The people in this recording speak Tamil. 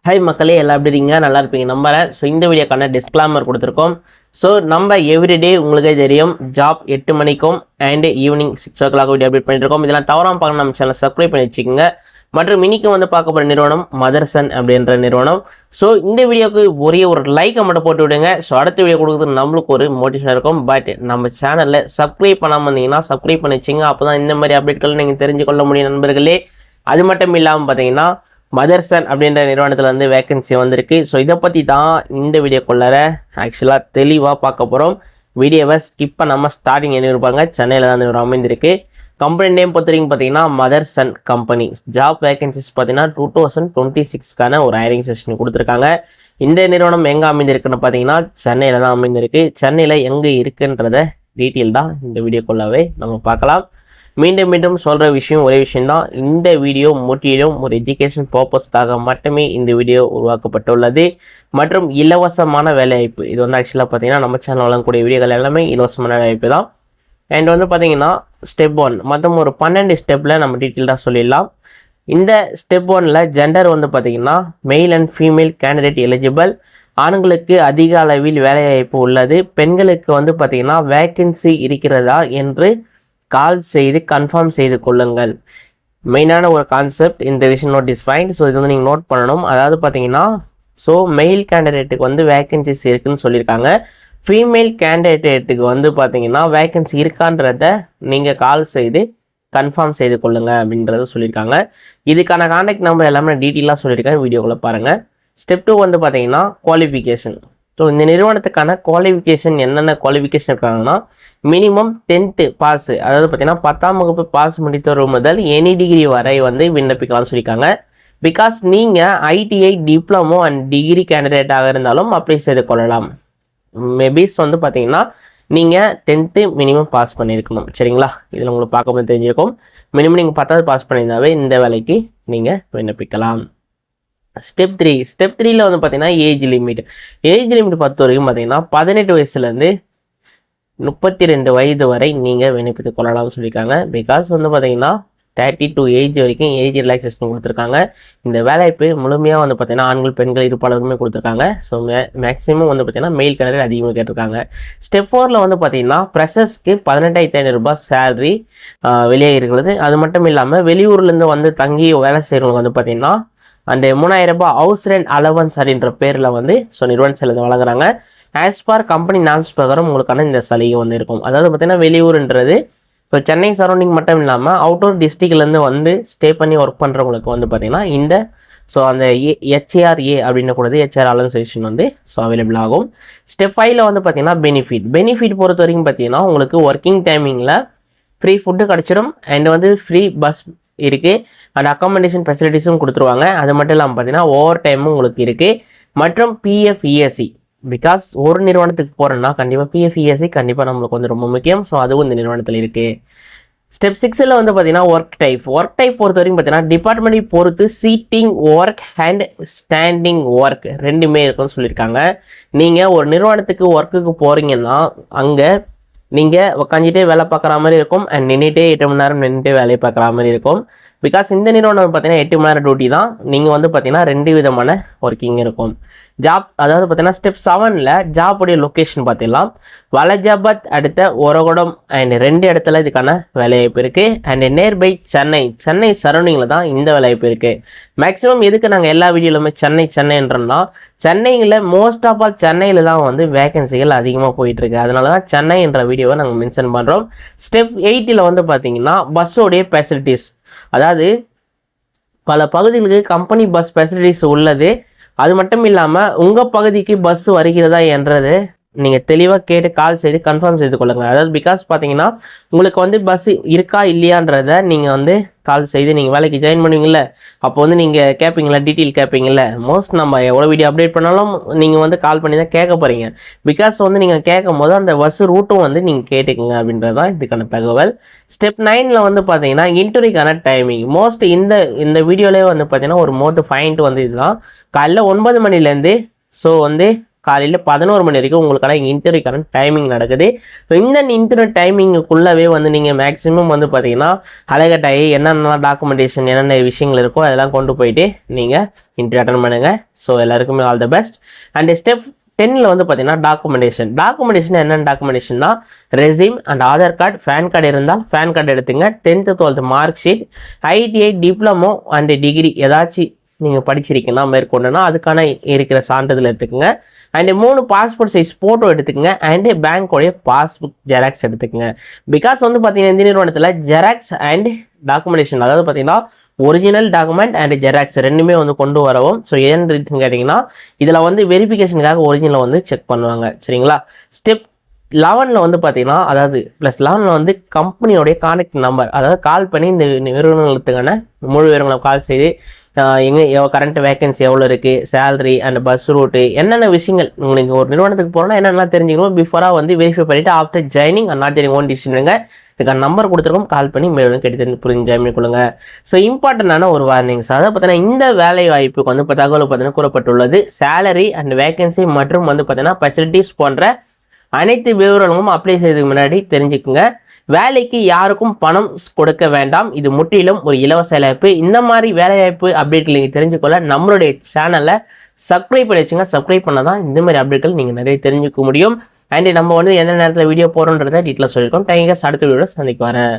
ஹாய் மக்களே, எல்லாம் எப்படி இருக்கீங்க? நல்லா இருப்பீங்க நம்புறேன். ஸோ இந்த வீடியோக்கான டிஸ்க்ளைமர் கொடுத்துருக்கோம். ஸோ நம்ம எவ்ரிடே உங்களுக்கே தெரியும் ஜாப் 8 மணிக்கும் and evening 6 o'clock video update பண்ணிருக்கோம். இதெல்லாம் தவறாமல் பார்க்க நம்ம சேனல் சப்ஸ்கிரைப் பண்ணி வச்சுக்கோங்க. மற்றும் இன்னைக்கு வந்து பார்க்க போகிற நிறுவனம் மதர்சன் அப்படின்ற நிறுவனம். ஸோ இந்த வீடியோக்கு ஒரே ஒரு லைக்கை மட்டும் போட்டு விடுங்க. ஸோ அடுத்த வீடியோ கொடுக்குறது நம்மளுக்கு ஒரு மோட்டிவேஷன் இருக்கும். பட் நம்ம சேனலில் சப்ஸ்கிரைப் பண்ணாமல் இருந்தீங்கன்னா சப்ஸ்கிரைப் பண்ணி வச்சுங்க. அப்போ தான் இந்த மாதிரி அப்டேட்கள் நீங்கள் தெரிஞ்சு கொள்ள முடியும் நண்பர்களே. அது மட்டும் இல்லாமல் பார்த்தீங்கன்னா மதர்சன் அப்படின்ற நிறுவனத்தில் வந்து வேக்கன்சி வந்திருக்கு. ஸோ இதை பற்றி தான் இந்த வீடியோக்குள்ளார ஆக்சுவலாக தெளிவாக பார்க்க போகிறோம். வீடியோவை ஸ்கிப் பண்ணாமல் ஸ்டார்டிங் இருப்பாங்க. சென்னையில் தான் நிறுவனம் அமைந்திருக்கு. கம்பெனி நேம் பொறுத்த வரைக்கும் பார்த்தீங்கன்னா மதர்சன் கம்பெனி. ஜாப் வேகன்சிஸ் பார்த்தீங்கன்னா 2026க்கான ஒரு ஹைரிங் செஷன் கொடுத்துருக்காங்க. இந்த நிறுவனம் எங்கே அமைந்திருக்குன்னு பார்த்தீங்கன்னா சென்னையில் தான் அமைந்திருக்கு. சென்னையில் எங்கே இருக்குன்றத டீட்டெயில்டாக இந்த வீடியோக்குள்ளாவே நம்ம பார்க்கலாம். மீண்டும் சொல்கிற விஷயம் ஒரே விஷயம்தான். இந்த வீடியோ முற்றிலும் ஒரு எஜுகேஷன் பர்பஸ்க்காக மட்டுமே இந்த வீடியோ உருவாக்கப்பட்டுள்ளது. மற்றும் இலவசமான வேலைவாய்ப்பு. இது வந்து ஆக்சுவலாக பார்த்தீங்கன்னா நம்ம சேனல் வழங்கக்கூடிய வீடியோக்கள் எல்லாமே இலவசமான வேலைவாய்ப்பு தான். அண்ட் வந்து பார்த்தீங்கன்னா ஸ்டெப் 1 மொத்தம் ஒரு 12 ஸ்டெப்பில் நம்ம டீட்டெயில்டாக சொல்லிடலாம். இந்த ஸ்டெப் 1ல் ஜெண்டர் வந்து பார்த்தீங்கன்னா mail and female candidate eligible. ஆண்களுக்கு அதிக அளவில் வேலைவாய்ப்பு உள்ளது. பெண்களுக்கு வந்து பார்த்தீங்கன்னா வேக்கன்சி இருக்கிறதா என்று கால் செய்து கன்ஃபார்ம் செய்து கொள்ளுங்கள். மெயினான ஒரு கான்செப்ட் இந்த விஷயம் நோட்டீஸ் ஃபைண்ட். ஸோ இது வந்து நீங்கள் நோட் பண்ணணும். அதாவது பார்த்தீங்கன்னா ஸோ மெயில் கேண்டிடேட்டுக்கு வந்து வேக்கன்சிஸ் இருக்குதுன்னு சொல்லியிருக்காங்க. ஃபீமேல் கேண்டிடேட்டுக்கு வந்து பார்த்தீங்கன்னா வேக்கன்சி இருக்கான்றத நீங்கள் கால் செய்து கன்ஃபார்ம் செய்து கொள்ளுங்கள் அப்படின்றத சொல்லியிருக்காங்க. இதுக்கான கான்டாக்ட் நம்பர் எல்லாமே டீட்டெயிலாக சொல்லியிருக்கேன், வீடியோக்குள்ளே பாருங்கள். ஸ்டெப் 2 வந்து பார்த்தீங்கன்னா குவாலிஃபிகேஷன். ஸோ இந்த நிறுவனத்துக்கான குவாலிஃபிகேஷன் என்னென்ன குவாலிஃபிகேஷன் இருக்காங்கன்னா மினிமம் 10th பாஸ், அதாவது பார்த்தீங்கன்னா 10ஆம் வகுப்பு பாஸ் முடித்தவர் முதல் எனி டிகிரி வரை வந்து விண்ணப்பிக்கலாம்னு சொல்லியிருக்காங்க. பிகாஸ் நீங்கள் ஐடிஐ டிப்ளமோ அண்ட் டிகிரி கேண்டிடேட்டாக இருந்தாலும் அப்ளை செய்து கொள்ளலாம். மேபிஸ் வந்து பார்த்தீங்கன்னா நீங்கள் 10th மினிமம் பாஸ் பண்ணியிருக்கணும். சரிங்களா? இதில் உங்களுக்கு பார்க்கும்போது தெரிஞ்சிருக்கும். மினிமம் நீங்கள் 10வது பாஸ் பண்ணியிருந்தாவே இந்த வேலைக்கு நீங்கள் விண்ணப்பிக்கலாம். ஸ்டெப் 3ல வந்து பார்த்தீங்கன்னா ஏஜ் லிமிட் பொறுத்த வரைக்கும் பார்த்தீங்கன்னா 18 வயசுலேருந்து 32 வயது வரை நீங்கள் விண்ணப்பித்துக் கொள்ளலாம்னு சொல்லியிருக்காங்க. பிகாஸ் வந்து பார்த்தீங்கன்னா 32 ஏஜ் வரைக்கும் ஏஜ் ரிலாக்ஸேஷன் கொடுத்துருக்காங்க. இந்த வேலைவாய்ப்பு முழுமையாக வந்து பார்த்தீங்கன்னா ஆண்கள் பெண்கள் இருப்பாளருக்குமே கொடுத்துருக்காங்க. ஸோ மேக்ஸிமம் வந்து பார்த்தீங்கன்னா மெயில் கேண்டிடேட் அதிகமாக கேட்டிருக்காங்க. ஸ்டெப் 4ல் வந்து பார்த்தீங்கன்னா ஃப்ரெஷர்ஸ்க்கு 18,500 ரூபாய் சேலரி வெளியே இருக்கிறது. அது மட்டும் இல்லாமல் வெளியூர்லேருந்து வந்து தங்கி வேலை செய்கிறவங்க வந்து பார்த்தீங்கன்னா அண்டு 3000 ரூபாய் ஹவுஸ் ரெண்ட் அலவன்ஸ் அப்படின்ற பேரில் வந்து ஸோ நிறுவன செலவு வழங்குறாங்க. ஆஸ் பார் கம்பெனி நாம்ஸ் பிரகாரம் உங்களுக்கான இந்த சலுகை வந்து இருக்கும். அதாவது பார்த்தீங்கன்னா வெளியூருன்றது ஸோ சென்னை சரௌண்டிங் மட்டும் இல்லாமல் அவுட்டோர் டிஸ்ட்ரிக்ட்லேருந்து வந்து ஸ்டே பண்ணி ஒர்க் பண்ணுறவங்களுக்கு வந்து பார்த்திங்கன்னா இந்த ஸோ அந்த HRA அப்படின்னு கூடது HR அலவன்சேஷன் வந்து ஸோ அவைலபிள் ஆகும். ஸ்டெப் 5ல் வந்து பார்த்திங்கன்னா பெனிஃபிட் பொறுத்த வரைக்கும் பார்த்தீங்கன்னா உங்களுக்கு ஒர்க்கிங் டைமிங்கில் ஃப்ரீ ஃபுட்டு கிடச்சிடும். அண்ட் வந்து ஃப்ரீ பஸ் இருக்குது. அண்ட் அக்காமடேஷன் ஃபெசிலிட்டிஸும் கொடுத்துருவாங்க. அது மட்டும் இல்லாமல் பார்த்தீங்கன்னா ஓவர் டைமும் உங்களுக்கு இருக்குது. மற்றும் PF ESC. பிகாஸ் ஒரு நிறுவனத்துக்கு போகிறோன்னா கண்டிப்பாக PF ESC கண்டிப்பாக நம்மளுக்கு வந்து ரொம்ப முக்கியம். ஸோ அதுவும் இந்த நிறுவனத்தில் இருக்குது. ஸ்டெப் 6ல் வந்து பார்த்தீங்கன்னா ஒர்க் டைப் பொறுத்த வரைக்கும் பார்த்தீங்கன்னா டிபார்ட்மெண்ட்டை பொறுத்து sitting work and standing work ரெண்டுமே இருக்குன்னு சொல்லியிருக்காங்க. நீங்கள் ஒரு நிறுவனத்துக்கு ஒர்க்குக்கு போகிறீங்கன்னா அங்கே நீங்கள் உட்காந்துட்டே வேலை பார்க்குற மாதிரி இருக்கும். அண்ட் நின்றுட்டே 8 மணி நேரம் நின்றுட்டே வேலையை பார்க்குற மாதிரி இருக்கும். பிகாஸ் இந்த நிறுவனம் பார்த்தீங்கன்னா 8 மணி நேரம் டியூட்டி தான். நீங்கள் வந்து பார்த்தீங்கன்னா 2 விதமான ஒர்க்கிங் இருக்கும். ஜாப் அதாவது பார்த்தீங்கன்னா ஸ்டெப் 7ல் ஜாப்புடைய லொக்கேஷன் பார்த்திடலாம். வலஜாபாத் அடுத்த ஒரகுடம் அண்ட் 2 இடத்துல இதுக்கான வேலைவாய்ப்பு இருக்குது. அண்ட் நியர்பை சென்னை சரௌண்டிங்கில் தான் இந்த வேலைவாய்ப்பு இருக்குது. மேக்ஸிமம் எதுக்கு நாங்கள் எல்லா வீடியோலுமே சென்னைன்றோம்னா சென்னையில் மோஸ்ட் ஆஃப் ஆல் சென்னையில் தான் வந்து வேகன்சிகள் அதிகமாக போயிட்டுருக்கு. அதனால தான் சென்னை என்ற வீடியோவை நாங்கள் மென்ஷன் பண்ணுறோம். ஸ்டெப் 8ல் வந்து பார்த்தீங்கன்னா பஸ்ஸோடைய ஃபெசிலிட்டிஸ், அதாவது பல பகுதிகளுக்கு கம்பெனி பஸ் ஃபெசிலிட்டிஸ் உள்ளது. அது மட்டும் இல்லாமல் உங்கள் பகுதிக்கு பஸ் வருகிறதா என்றது நீங்கள் தெளிவாக கேட்டு கால் செய்து கன்ஃபார்ம் செய்து கொள்ளுங்கள். அதாவது பிகாஸ் பார்த்தீங்கன்னா உங்களுக்கு வந்து பஸ் இருக்கா இல்லையான்றதை நீங்கள் வந்து கால் செய்து நீங்கள் வேலைக்கு ஜாயின் பண்ணுவீங்கள, அப்போ வந்து நீங்கள் கேட்பீங்களா, டீட்டெயில் கேட்பீங்கள. மோஸ்ட் நம்ம எவ்வளோ வீடியோ அப்டேட் பண்ணாலும் நீங்கள் வந்து கால் பண்ணி தான் கேட்க போகிறீங்க. பிகாஸ் வந்து நீங்கள் கேட்கும் போது அந்த பஸ் ரூட்டும் வந்து நீங்கள் கேட்டுக்குங்க அப்படின்றது தான் இதுக்கான தகவல். ஸ்டெப் 9ல் வந்து பார்த்தீங்கன்னா இன்டர்வியூக்கான டைமிங் மோஸ்ட் இந்த வீடியோலேயே வந்து பார்த்தீங்கன்னா ஒரு மோட்டு பாயிண்ட் வந்து இதுதான். காலைல 9 மணிலேருந்து ஸோ வந்து காலையில் 11 மணி வரைக்கும் உங்களுக்கான இன்டர்வியூக்கான டைமிங் நடக்குது. ஸோ இந்த இன்டர்வியூ டைமிங்குக்குள்ளவே வந்து நீங்கள் மேக்ஸிமம் வந்து பார்த்தீங்கன்னா அலகட் ஆகி என்னென்ன டாக்குமெண்டேஷன் என்னென்ன விஷயங்கள் இருக்கோ அதெல்லாம் கொண்டு போயிட்டு நீங்கள் இன்டர்வியூ அட்டன் பண்ணுங்கள். ஸோ எல்லாருக்குமே all the best. And step 10ல் வந்து பார்த்தீங்கன்னா டாக்குமெண்டேஷன் என்னென்ன டாக்குமெண்டேஷன்னா resume and Aadhaar card, PAN card இருந்தால் பேன் கார்டு எடுத்துங்க, 10th 12th mark sheet, ITI diploma and degree ஏதாச்சும் நீங்கள் படிச்சிருக்கீங்கன்னா மேற்கொண்டுனா அதுக்கான இருக்கிற சான்றிதழ் எடுத்துக்கோங்க. அண்டு 3 பாஸ்போர்ட் சைஸ் ஃபோட்டோ எடுத்துக்கோங்க. அண்டு பேங்க்கோடைய பாஸ்புக் ஜெராக்ஸ் எடுத்துக்கோங்க. பிகாஸ் வந்து பார்த்தீங்கன்னா இந்த நிறுவனத்தில் ஜெராக்ஸ் அண்ட் டாக்குமெண்டேஷன், அதாவது பார்த்தீங்கன்னா ஒரிஜினல் டாக்குமெண்ட் அண்ட் ஜெராக்ஸ் ரெண்டுமே வந்து கொண்டு வரவும். ஸோ ஏன்னு கேட்டிங்கன்னா இதில் வந்து வெரிஃபிகேஷனுக்காக ஒரிஜினலை வந்து செக் பண்ணுவாங்க. சரிங்களா? ஸ்டெப் 11ல் வந்து பார்த்தீங்கன்னா அதாவது +11ல் வந்து கம்பெனியோடைய கான்டாக்ட் நம்பர், அதாவது கால் பண்ணி இந்த நிறுவனங்களுக்கான முழு விவரங்களை கால் செய்து எங்கே கரண்ட் வேகன்சி எவ்வளோ இருக்குது, சேலரி அண்ட் பஸ் ரூட்டு என்னென்ன விஷயங்கள் உங்களுக்கு ஒரு நிறுவனத்துக்கு போகிறோன்னா என்னென்னலாம் தெரிஞ்சுக்கணும் பிஃபோராக வந்து வெரிஃபை பண்ணிவிட்டு after joining and not joining own decision எடுங்க. இதுக்கான நம்பர் கொடுத்துருக்கோம், கால் பண்ணி மேலும் கேட்டு புரிஞ்சு ஜாயின் பண்ணிக்கொள்ளுங்க. ஸோ இம்பார்ட்டண்டான ஒரு வார்னிங்ஸ், அதாவது பார்த்தீங்கன்னா இந்த வேலை வாய்ப்புக்கு வந்து இப்போ தகவல் பார்த்தீங்கன்னா கூறப்பட்டுள்ளது. சேலரி அண்ட் வேகன்சி மற்றும் வந்து பார்த்தீங்கன்னா ஃபெசிலிட்டிஸ் போன்ற அனைத்து விவரங்களும் அப்ளை செய்யறதுக்கு முன்னாடி தெரிஞ்சுக்குங்க. வேலைக்கு யாருக்கும் பணம் கொடுக்க வேண்டாம். இது முற்றிலும் ஒரு இலவச வேலைவாய்ப்பு. இந்த மாதிரி வேலைவாய்ப்பு அப்டேட்கள் நீங்கள் தெரிஞ்சுக்கொள்ள நம்மளுடைய சேனலை சப்ஸ்கிரைப் பண்ணி வச்சுங்க. சப்ஸ்கிரைப் பண்ணால் தான் இந்த மாதிரி அப்டேட்கள் நீங்கள் நிறைய தெரிஞ்சுக்க முடியும். அண்ட் நம்ம வந்து எந்த நேரத்தில் வீடியோ போகிறோன்றதை டீட்டெயிலாக சொல்லியிருக்கோம். தேங்க்யூ. அடுத்த வீடியோட சந்திக்கு வரேன்.